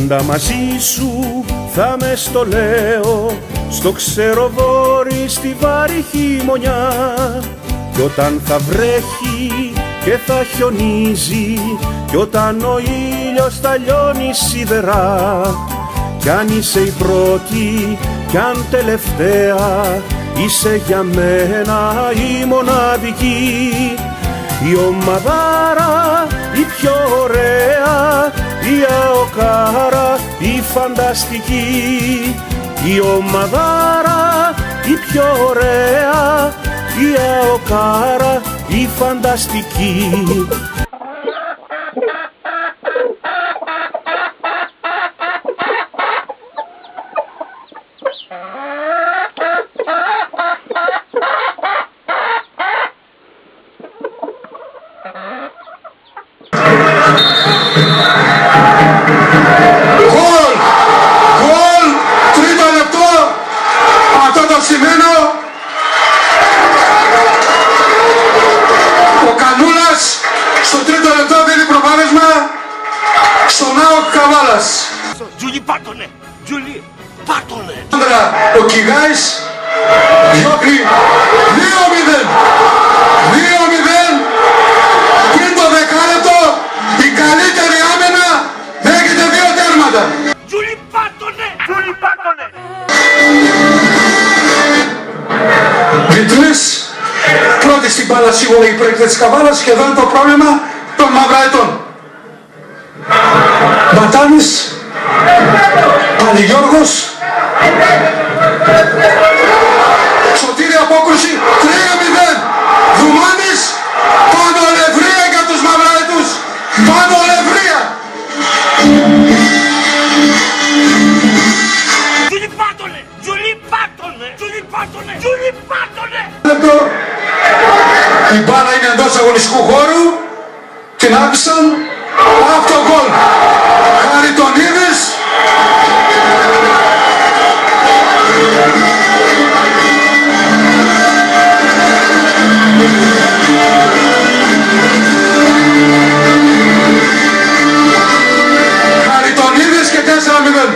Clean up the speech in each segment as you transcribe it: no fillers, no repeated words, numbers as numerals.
Πάντα μαζί σου θα με στο λέω, στο ξεροβόρι στη βάρη χειμωνιά. Κι όταν θα βρέχει και θα χιονίζει, κι όταν ο ήλιος θα λιώνει σιδερά, κι αν είσαι η πρώτη κι αν τελευταία, είσαι για μένα η μοναδική. Η ομαδάρα, η πιο ωραία, η αοκάρα, η φανταστική. Η ομαδάρα, η πιο ωραία, η αοκάρα, η φανταστική. Ο Κανούλας στο τρίτο λεπτό δίνει προβάδισμα στον ΑΟΚ Καβάλας. Τζούλι πάτωνε, Τζούλι πάτωνε. Ο Κιγάης διώχνει 2-0. 2-0. Πριν το δεκάλεπτο η καλύτερη άμενα δέχεται 2 τέρματα. Τζούλι πάτωνε, Τζούλι πάτωνε. Βιτλής, πρώτη στην μπάλα σίγουρα η προέκτη της Καβάλας και εδώ είναι το πρόβλημα των μαυραετών. Μπατάνης, Παλιγιώργος, σωτήρη απόκρουση, 3-0. Δουμάνης, πάνω λευρία για τους μαυραετούς, πάνω λευρία. Τζούλι πάτωνε, Τζούλι πάτωνε, Τζούλι πάτωνε, Τζούλι πάτωνε. Η μπάλα είναι εντός αγωνιστικού χώρου, την άφησαν, αυτό γκολ. Χαριτονίδης. Χαριτονίδης και 4-0.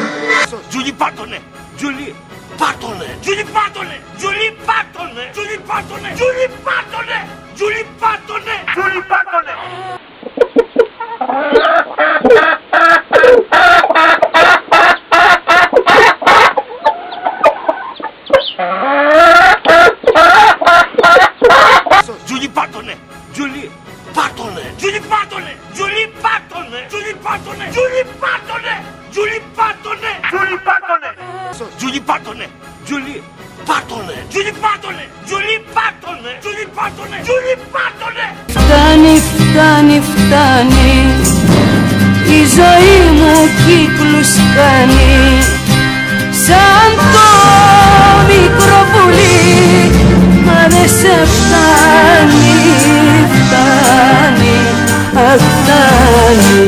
Τζούλι πάτωνε, Τζούλι πάτωνε, Τζούλι πάτωνε, Τζούλι πάτωνε, Τζούλι πάτωνε, Τζούλι πάτωνε, Τζούλι πάτωνε, Τζούλι πάτωνε. Τζούλι πάτωνε, Τζούλι πάτωνε, Τζούλι πάτωνε, Τζούλι πάτωνε, Τζούλι πάτωνε, Τζούλι πάτωνε, Τζούλι πάτωνε, Τζούλι πάτωνε. Τζούλι πάτωνε, Τζούλι πάτωνε, Τζούλι πάτωνε, Τζούλι πάτωνε, Τζούλι πάτωνε, Τζούλι πάτωνε. Φτάνει, φτάνει, φτάνει, η ζωή μου κύκλους κάνει, σαν το μικρό πουλί, μα δεν σε φτάνει, φτάνει, φτάνει.